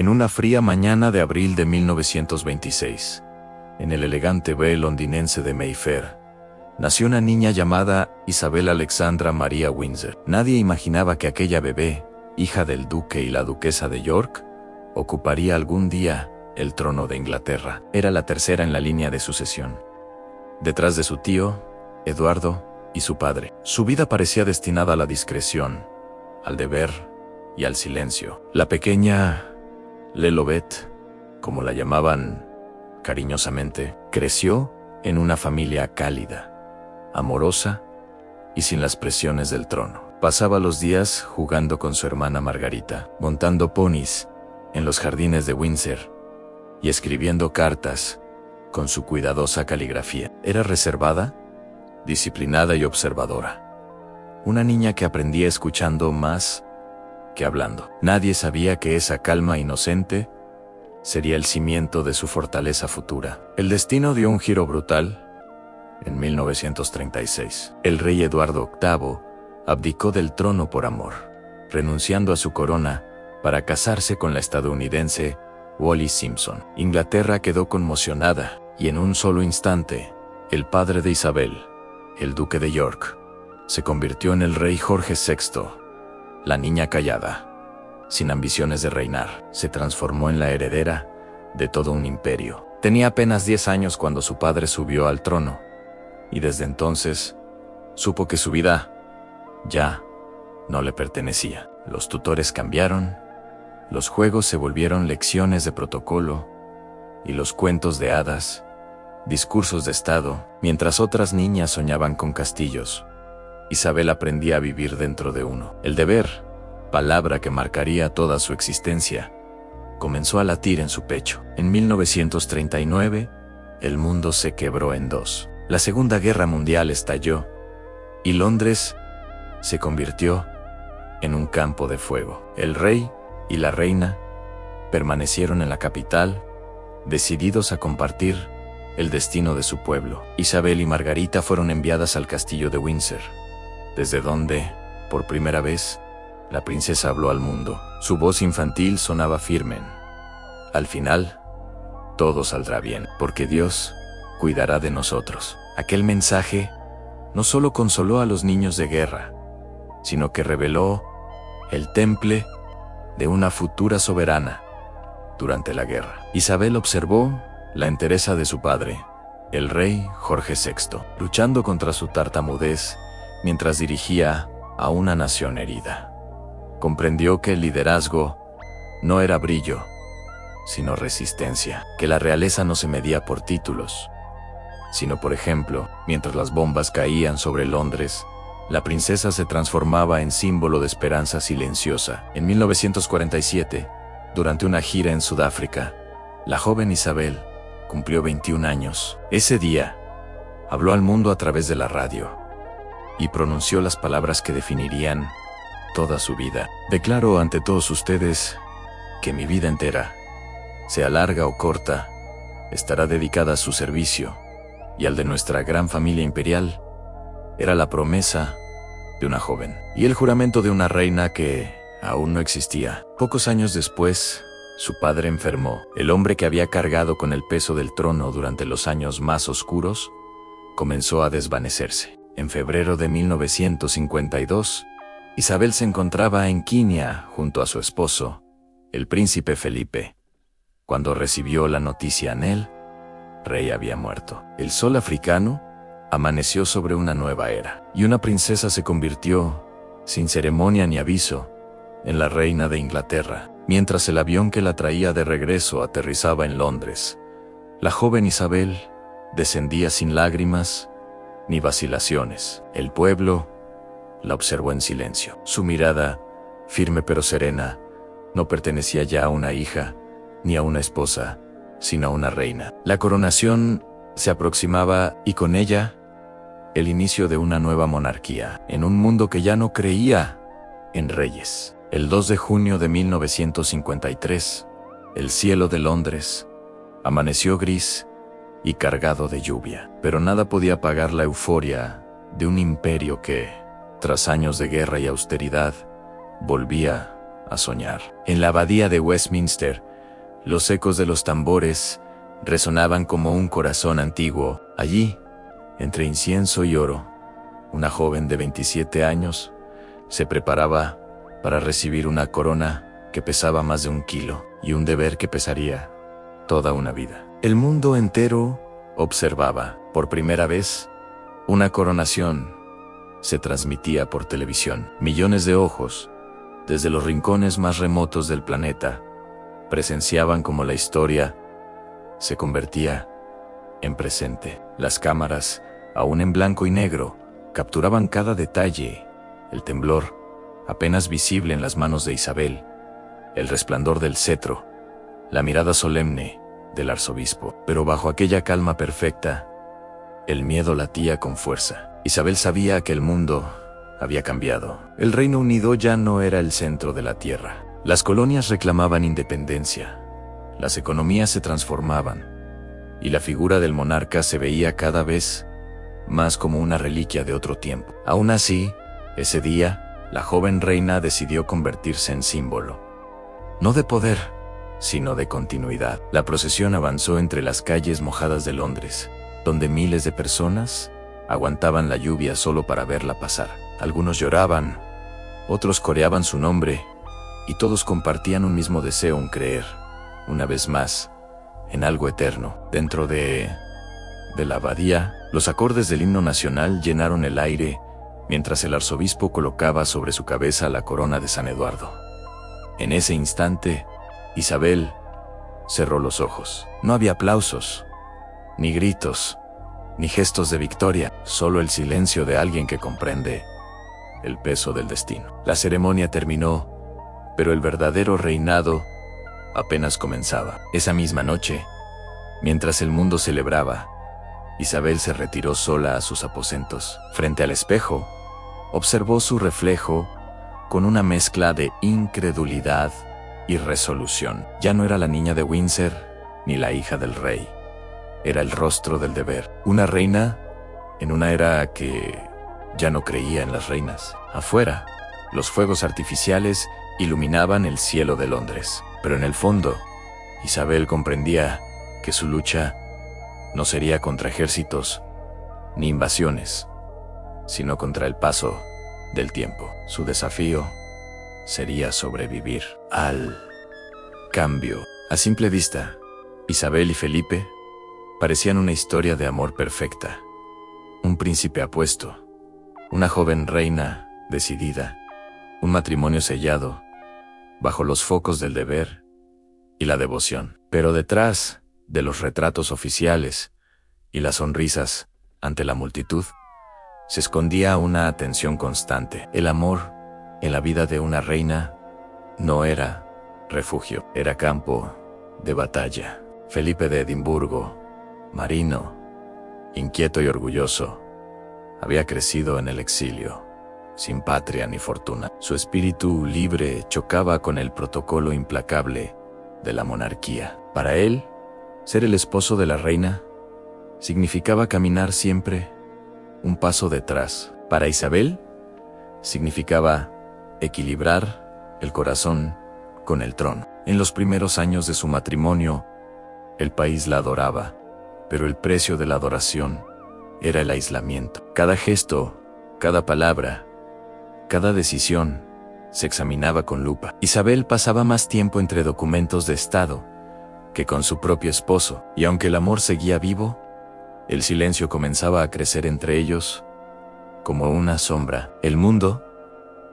En una fría mañana de abril de 1926, en el elegante B londinense de Mayfair, nació una niña llamada Isabel Alexandra María Windsor. Nadie imaginaba que aquella bebé, hija del duque y la duquesa de York, ocuparía algún día el trono de Inglaterra. Era la tercera en la línea de sucesión, detrás de su tío, Eduardo, y su padre. Su vida parecía destinada a la discreción, al deber y al silencio. La pequeña Lelobet, como la llamaban cariñosamente, creció en una familia cálida, amorosa y sin las presiones del trono. Pasaba los días jugando con su hermana Margarita, montando ponis en los jardines de Windsor y escribiendo cartas con su cuidadosa caligrafía. Era reservada, disciplinada y observadora. Una niña que aprendía escuchando más que hablando. Nadie sabía que esa calma inocente sería el cimiento de su fortaleza futura. El destino dio un giro brutal en 1936. El rey Eduardo VIII abdicó del trono por amor, renunciando a su corona para casarse con la estadounidense Wallis Simpson. Inglaterra quedó conmocionada y en un solo instante, el padre de Isabel, el duque de York, se convirtió en el rey Jorge VI. La niña callada, sin ambiciones de reinar, se transformó en la heredera de todo un imperio. Tenía apenas 10 años cuando su padre subió al trono, y desde entonces supo que su vida ya no le pertenecía. Los tutores cambiaron, los juegos se volvieron lecciones de protocolo, y los cuentos de hadas, discursos de estado. Mientras otras niñas soñaban con castillos, Isabel aprendía a vivir dentro de uno. El deber, palabra que marcaría toda su existencia, comenzó a latir en su pecho. En 1939, el mundo se quebró en dos. La Segunda Guerra Mundial estalló, y Londres se convirtió en un campo de fuego. El rey y la reina permanecieron en la capital, decididos a compartir el destino de su pueblo. Isabel y Margarita fueron enviadas al castillo de Windsor, desde donde, por primera vez, la princesa habló al mundo. Su voz infantil sonaba firme. Al final, todo saldrá bien, porque Dios cuidará de nosotros. Aquel mensaje no solo consoló a los niños de guerra, sino que reveló el temple de una futura soberana durante la guerra. Isabel observó la entereza de su padre, el rey Jorge VI, luchando contra su tartamudez mientras dirigía a una nación herida. Comprendió que el liderazgo no era brillo, sino resistencia, que la realeza no se medía por títulos, sino por ejemplo. Mientras las bombas caían sobre Londres, la princesa se transformaba en símbolo de esperanza silenciosa. En 1947, durante una gira en Sudáfrica, la joven Isabel cumplió 21 años. Ese día, habló al mundo a través de la radio y pronunció las palabras que definirían toda su vida. Declaro ante todos ustedes que mi vida entera, sea larga o corta, estará dedicada a su servicio y al de nuestra gran familia imperial. Era la promesa de una joven y el juramento de una reina que aún no existía. Pocos años después, su padre enfermó. El hombre que había cargado con el peso del trono durante los años más oscuros comenzó a desvanecerse. En febrero de 1952, Isabel se encontraba en Kenia junto a su esposo, el príncipe Felipe, cuando recibió la noticia. El rey había muerto. El sol africano amaneció sobre una nueva era, y una princesa se convirtió, sin ceremonia ni aviso, en la reina de Inglaterra. Mientras el avión que la traía de regreso aterrizaba en Londres, la joven Isabel descendía sin lágrimas ni vacilaciones. El pueblo la observó en silencio. Su mirada, firme pero serena, no pertenecía ya a una hija ni a una esposa, sino a una reina. La coronación se aproximaba y con ella el inicio de una nueva monarquía, en un mundo que ya no creía en reyes. El 2 de junio de 1953, el cielo de Londres amaneció gris y cargado de lluvia, pero nada podía apagar la euforia de un imperio que, tras años de guerra y austeridad, volvía a soñar. En la abadía de Westminster, Los ecos de los tambores resonaban como un corazón antiguo. Allí, entre incienso y oro, una joven de 27 años se preparaba para recibir una corona que pesaba más de 1 kilo y un deber que pesaría toda una vida. El mundo entero observaba. Por primera vez, una coronación se transmitía por televisión. Millones de ojos, desde los rincones más remotos del planeta, presenciaban cómo la historia se convertía en presente. Las cámaras, aún en blanco y negro, capturaban cada detalle: el temblor, apenas visible en las manos de Isabel, el resplandor del cetro, la mirada solemne del arzobispo. Pero bajo aquella calma perfecta, el miedo latía con fuerza. Isabel sabía que el mundo había cambiado. El Reino Unido ya no era el centro de la tierra. Las colonias reclamaban independencia, las economías se transformaban, y la figura del monarca se veía cada vez más como una reliquia de otro tiempo. Aún así, ese día, la joven reina decidió convertirse en símbolo, no de poder, sino de continuidad. La procesión avanzó entre las calles mojadas de Londres, donde miles de personas aguantaban la lluvia solo para verla pasar. Algunos lloraban, otros coreaban su nombre, y todos compartían un mismo deseo, en creer, una vez más, en algo eterno. Dentro de la abadía, los acordes del himno nacional llenaron el aire, mientras el arzobispo colocaba sobre su cabeza la corona de San Eduardo. En ese instante, Isabel cerró los ojos. No había aplausos, ni gritos, ni gestos de victoria, solo el silencio de alguien que comprende el peso del destino. La ceremonia terminó, pero el verdadero reinado apenas comenzaba. Esa misma noche, mientras el mundo celebraba, Isabel se retiró sola a sus aposentos. Frente al espejo, observó su reflejo con una mezcla de incredulidad y resolución. Ya no era la niña de Windsor ni la hija del rey. Era el rostro del deber. Una reina en una era que ya no creía en las reinas. Afuera, los fuegos artificiales iluminaban el cielo de Londres. Pero en el fondo, Isabel comprendía que su lucha no sería contra ejércitos ni invasiones, sino contra el paso del tiempo. Su desafío sería sobrevivir al cambio. A simple vista, Isabel y Felipe parecían una historia de amor perfecta. Un príncipe apuesto, una joven reina decidida, un matrimonio sellado bajo los focos del deber y la devoción. Pero detrás de los retratos oficiales y las sonrisas ante la multitud, se escondía una tensión constante. El amor en la vida de una reina no era refugio, era campo de batalla. Felipe de Edimburgo, marino, inquieto y orgulloso, había crecido en el exilio, sin patria ni fortuna. Su espíritu libre chocaba con el protocolo implacable de la monarquía. Para él, ser el esposo de la reina significaba caminar siempre un paso detrás. Para Isabel, significaba equilibrar el corazón con el trono. En los primeros años de su matrimonio, el país la adoraba, pero el precio de la adoración era el aislamiento. Cada gesto, cada palabra, cada decisión se examinaba con lupa. Isabel pasaba más tiempo entre documentos de Estado que con su propio esposo, y aunque el amor seguía vivo, el silencio comenzaba a crecer entre ellos como una sombra. El mundo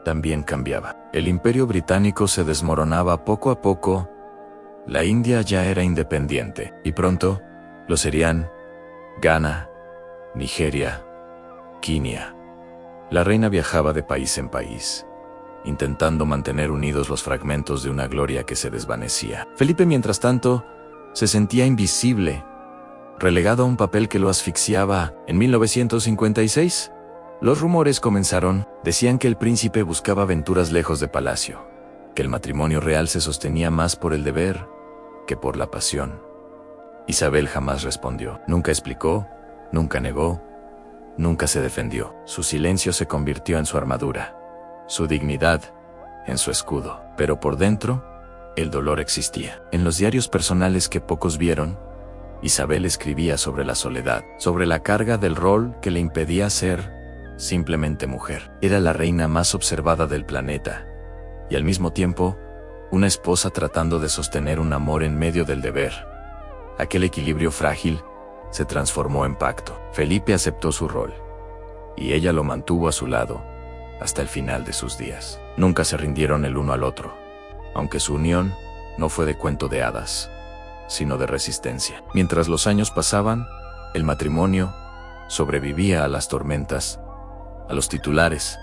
también cambiaba. El Imperio Británico se desmoronaba poco a poco. La India ya era independiente, y pronto lo serían Ghana, Nigeria, Kenia. La reina viajaba de país en país, intentando mantener unidos los fragmentos de una gloria que se desvanecía. Felipe, mientras tanto, se sentía invisible, relegado a un papel que lo asfixiaba. En 1956, los rumores comenzaron. Decían que el príncipe buscaba aventuras lejos de palacio, que el matrimonio real se sostenía más por el deber que por la pasión. Isabel jamás respondió, nunca explicó, nunca negó, nunca se defendió. Su silencio se convirtió en su armadura, su dignidad en su escudo. Pero por dentro, el dolor existía. En los diarios personales que pocos vieron, Isabel escribía sobre la soledad, sobre la carga del rol que le impedía ser simplemente mujer. Era la reina más observada del planeta, y al mismo tiempo, una esposa tratando de sostener un amor en medio del deber. Aquel equilibrio frágil se transformó en pacto. Felipe aceptó su rol, y ella lo mantuvo a su lado hasta el final de sus días. Nunca se rindieron el uno al otro, aunque su unión no fue de cuento de hadas, sino de resistencia. Mientras los años pasaban, el matrimonio sobrevivía a las tormentas, a los titulares,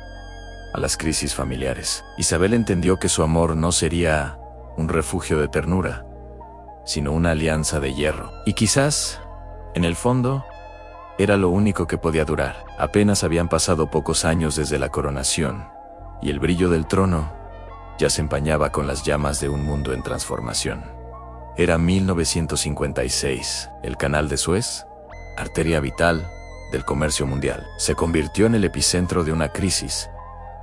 a las crisis familiares. Isabel entendió que su amor no sería un refugio de ternura, sino una alianza de hierro. Y quizás, en el fondo, era lo único que podía durar. Apenas habían pasado pocos años desde la coronación, y el brillo del trono ya se empañaba con las llamas de un mundo en transformación. Era 1956. El Canal de Suez, arteria vital del comercio mundial, se convirtió en el epicentro de una crisis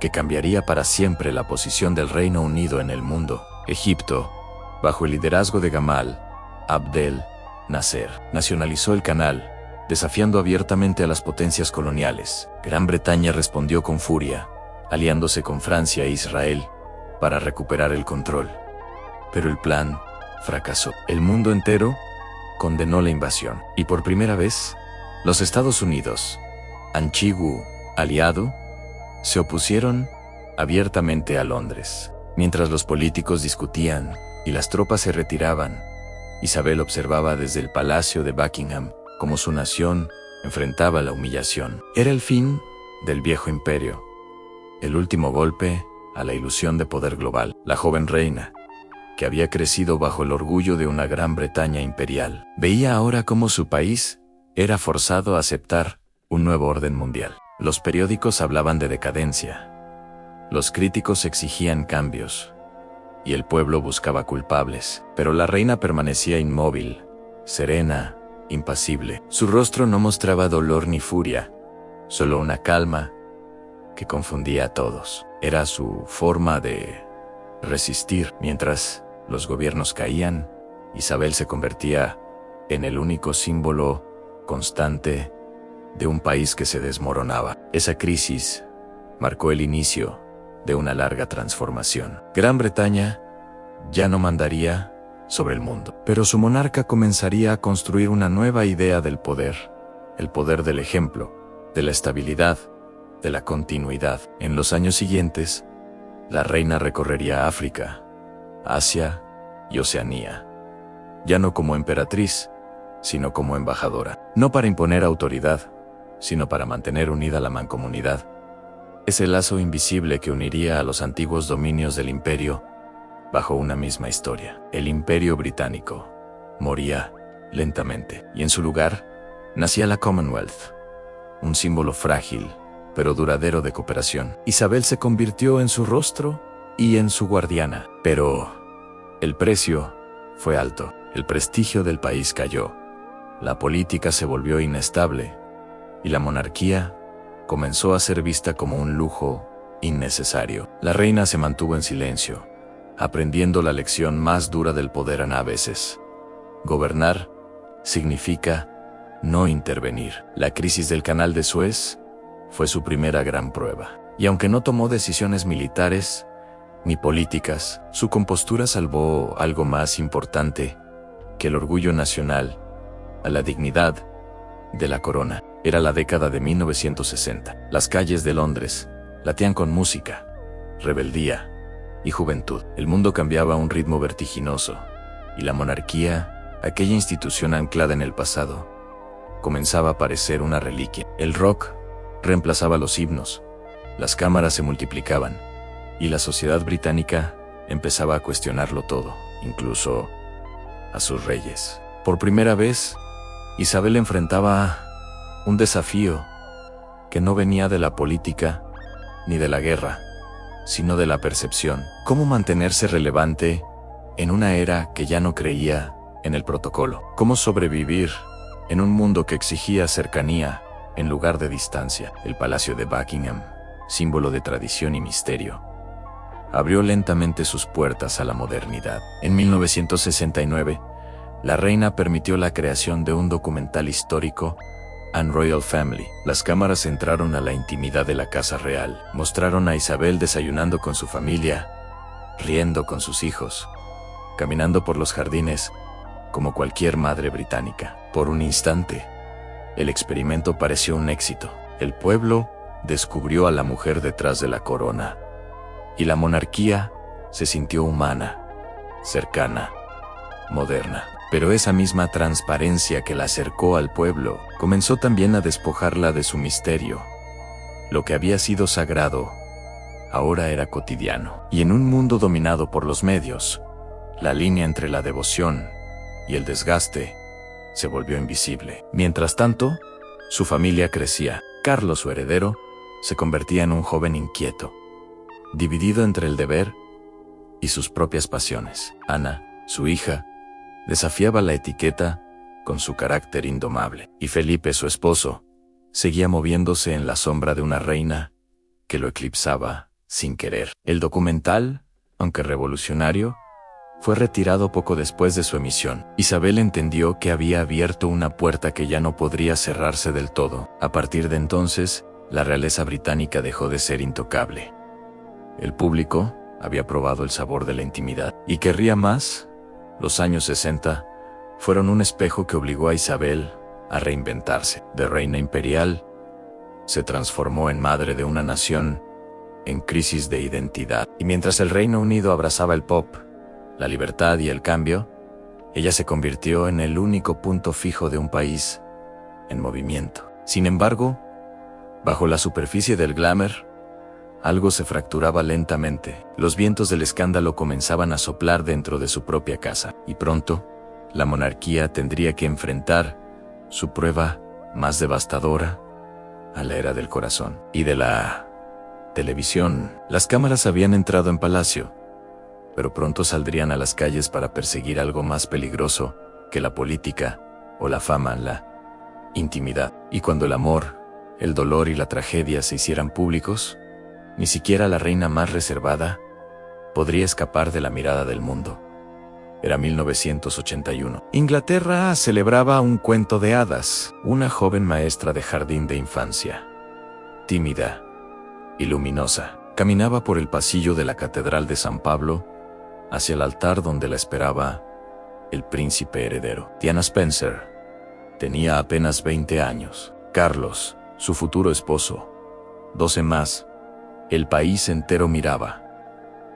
que cambiaría para siempre la posición del Reino Unido en el mundo. Egipto, bajo el liderazgo de Gamal Abdel Nasser, nacionalizó el canal, desafiando abiertamente a las potencias coloniales. Gran Bretaña respondió con furia, aliándose con Francia e Israel para recuperar el control. Pero el plan fracasó. El mundo entero condenó la invasión, y por primera vez, los Estados Unidos, antiguo aliado, se opusieron abiertamente a Londres. Mientras los políticos discutían y las tropas se retiraban, Isabel observaba desde el palacio de Buckingham cómo su nación enfrentaba la humillación. Era el fin del viejo imperio, el último golpe a la ilusión de poder global. La joven reina, que había crecido bajo el orgullo de una Gran Bretaña imperial, veía ahora cómo su país era forzado a aceptar un nuevo orden mundial. Los periódicos hablaban de decadencia, los críticos exigían cambios, y el pueblo buscaba culpables. Pero la reina permanecía inmóvil, serena, impasible. Su rostro no mostraba dolor ni furia, solo una calma que confundía a todos. Era su forma de resistir. Mientras los gobiernos caían, Isabel se convertía en el único símbolo constante de un país que se desmoronaba. Esa crisis marcó el inicio de una larga transformación. Gran Bretaña ya no mandaría sobre el mundo, pero su monarca comenzaría a construir una nueva idea del poder, el poder del ejemplo, de la estabilidad, de la continuidad. En los años siguientes, la reina recorrería África, Asia y Oceanía, ya no como emperatriz, sino como embajadora, no para imponer autoridad, sino para mantener unida la mancomunidad. Ese lazo invisible que uniría a los antiguos dominios del imperio bajo una misma historia. El Imperio Británico moría lentamente, y en su lugar nacía la Commonwealth, un símbolo frágil pero duradero de cooperación. Isabel se convirtió en su rostro y en su guardiana, pero el precio fue alto. El prestigio del país cayó, la política se volvió inestable, y la monarquía comenzó a ser vista como un lujo innecesario. La reina se mantuvo en silencio, aprendiendo la lección más dura del poder a veces. Gobernar significa no intervenir. La crisis del Canal de Suez fue su primera gran prueba. Y aunque no tomó decisiones militares ni políticas, su compostura salvó algo más importante que el orgullo nacional, a la dignidad de la corona. Era la década de 1960. Las calles de Londres latían con música, rebeldía y juventud. El mundo cambiaba a un ritmo vertiginoso, y la monarquía, aquella institución anclada en el pasado, comenzaba a parecer una reliquia. El rock reemplazaba los himnos, las cámaras se multiplicaban, y la sociedad británica empezaba a cuestionarlo todo, incluso a sus reyes. Por primera vez, Isabel enfrentaba un desafío que no venía de la política ni de la guerra, sino de la percepción. ¿Cómo mantenerse relevante en una era que ya no creía en el protocolo? ¿Cómo sobrevivir en un mundo que exigía cercanía en lugar de distancia? El Palacio de Buckingham, símbolo de tradición y misterio, abrió lentamente sus puertas a la modernidad. En 1969, la reina permitió la creación de un documental histórico, An Royal Family. Las cámaras entraron a la intimidad de la casa real. Mostraron a Isabel desayunando con su familia, riendo con sus hijos, caminando por los jardines, como cualquier madre británica. Por un instante, el experimento pareció un éxito. El pueblo descubrió a la mujer detrás de la corona, y la monarquía se sintió humana, cercana, moderna. Pero esa misma transparencia que la acercó al pueblo comenzó también a despojarla de su misterio. Lo que había sido sagrado ahora era cotidiano. Y en un mundo dominado por los medios, la línea entre la devoción y el desgaste se volvió invisible. Mientras tanto, su familia crecía. Carlos, su heredero, se convertía en un joven inquieto, dividido entre el deber y sus propias pasiones. Ana, su hija, desafiaba la etiqueta con su carácter indomable. Y Felipe, su esposo, seguía moviéndose en la sombra de una reina que lo eclipsaba sin querer. El documental, aunque revolucionario, fue retirado poco después de su emisión. Isabel entendió que había abierto una puerta que ya no podría cerrarse del todo. A partir de entonces, la realeza británica dejó de ser intocable. El público había probado el sabor de la intimidad y querría más. Los años 60 fueron un espejo que obligó a Isabel a reinventarse. De reina imperial, se transformó en madre de una nación en crisis de identidad. Y mientras el Reino Unido abrazaba el pop, la libertad y el cambio, ella se convirtió en el único punto fijo de un país en movimiento. Sin embargo, bajo la superficie del glamour, algo se fracturaba lentamente. Los vientos del escándalo comenzaban a soplar dentro de su propia casa, y pronto, la monarquía tendría que enfrentar su prueba más devastadora a la era del corazón y de la televisión. Las cámaras habían entrado en palacio, pero pronto saldrían a las calles para perseguir algo más peligroso que la política o la fama, la intimidad. Y cuando el amor, el dolor y la tragedia se hicieran públicos, ni siquiera la reina más reservada podría escapar de la mirada del mundo. Era 1981. Inglaterra celebraba un cuento de hadas. Una joven maestra de jardín de infancia, tímida y luminosa, caminaba por el pasillo de la Catedral de San Pablo hacia el altar donde la esperaba el príncipe heredero. Diana Spencer tenía apenas 20 años. Carlos, su futuro esposo, 12 más. El país entero miraba,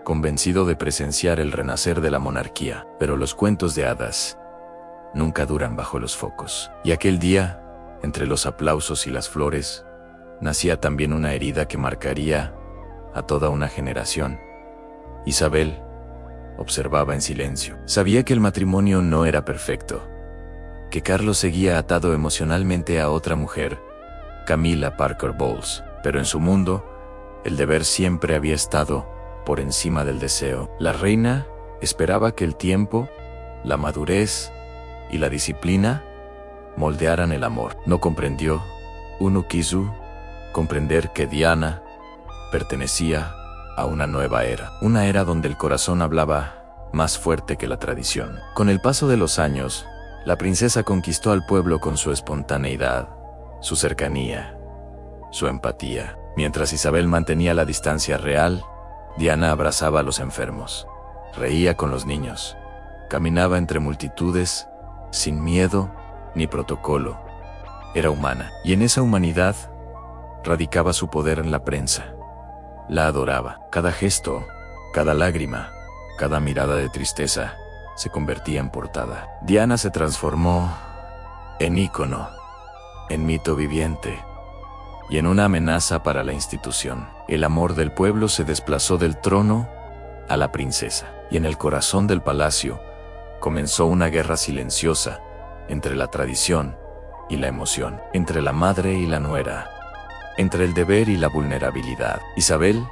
convencido de presenciar el renacer de la monarquía. Pero los cuentos de hadas nunca duran bajo los focos. Y aquel día, entre los aplausos y las flores, nacía también una herida que marcaría a toda una generación. Isabel observaba en silencio. Sabía que el matrimonio no era perfecto, que Carlos seguía atado emocionalmente a otra mujer, Camilla Parker Bowles, pero en su mundo, el deber siempre había estado por encima del deseo. La reina esperaba que el tiempo, la madurez y la disciplina moldearan el amor. No comprendió, no quiso comprender que Diana pertenecía a una nueva era. Una era donde el corazón hablaba más fuerte que la tradición. Con el paso de los años, la princesa conquistó al pueblo con su espontaneidad, su cercanía, su empatía. Mientras Isabel mantenía la distancia real, Diana abrazaba a los enfermos, reía con los niños, caminaba entre multitudes, sin miedo ni protocolo. Era humana, y en esa humanidad radicaba su poder en la prensa. La adoraba. Cada gesto, cada lágrima, cada mirada de tristeza se convertía en portada. Diana se transformó en ícono, en mito viviente y en una amenaza para la institución. El amor del pueblo se desplazó del trono a la princesa, y en el corazón del palacio comenzó una guerra silenciosa entre la tradición y la emoción, entre la madre y la nuera, entre el deber y la vulnerabilidad. Isabel,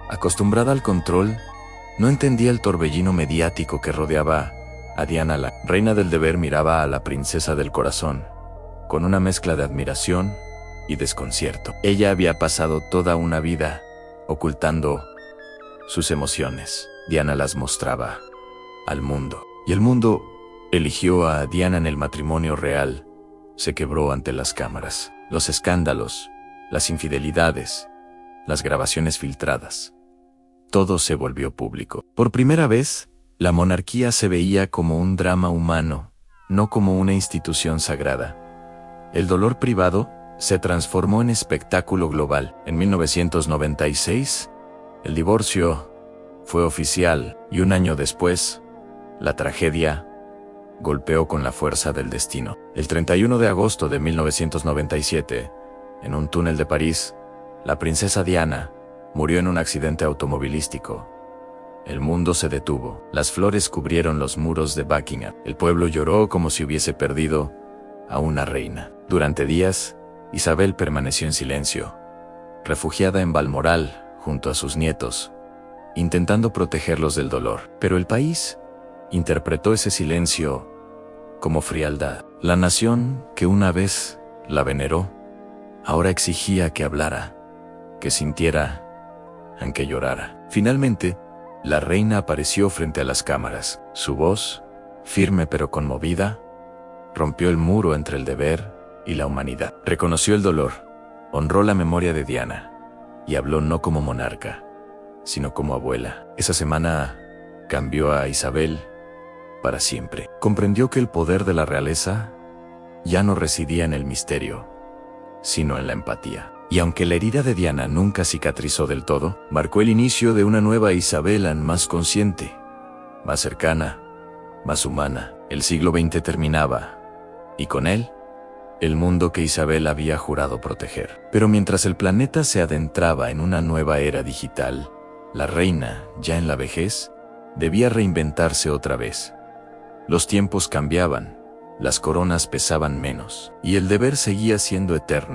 acostumbrada al control, no entendía el torbellino mediático que rodeaba a Diana. La reina del deber miraba a la princesa del corazón con una mezcla de admiración y desconcierto. Ella había pasado toda una vida ocultando sus emociones. Diana las mostraba al mundo. Y el mundo eligió a Diana en el matrimonio real. Se quebró ante las cámaras. Los escándalos, las infidelidades, las grabaciones filtradas. Todo se volvió público. Por primera vez, la monarquía se veía como un drama humano, no como una institución sagrada. El dolor privado se transformó en espectáculo global. En 1996, el divorcio fue oficial y un año después, la tragedia golpeó con la fuerza del destino. El 31 de agosto de 1997, en un túnel de París, la princesa Diana murió en un accidente automovilístico. El mundo se detuvo. Las flores cubrieron los muros de Buckingham. El pueblo lloró como si hubiese perdido a una reina. Durante días, Isabel permaneció en silencio, refugiada en Balmoral junto a sus nietos, intentando protegerlos del dolor. Pero el país interpretó ese silencio como frialdad. La nación que una vez la veneró, ahora exigía que hablara, que sintiera, aunque llorara. Finalmente, la reina apareció frente a las cámaras. Su voz, firme pero conmovida, rompió el muro entre el deber y la humanidad. Reconoció el dolor, honró la memoria de Diana y habló no como monarca, sino como abuela. Esa semana cambió a Isabel para siempre. Comprendió que el poder de la realeza ya no residía en el misterio, sino en la empatía. Y aunque la herida de Diana nunca cicatrizó del todo, marcó el inicio de una nueva Isabel más consciente, más cercana, más humana. El siglo XX terminaba, y con él, el mundo que Isabel había jurado proteger. Pero mientras el planeta se adentraba en una nueva era digital, la reina, ya en la vejez, debía reinventarse otra vez. Los tiempos cambiaban, las coronas pesaban menos, y el deber seguía siendo eterno.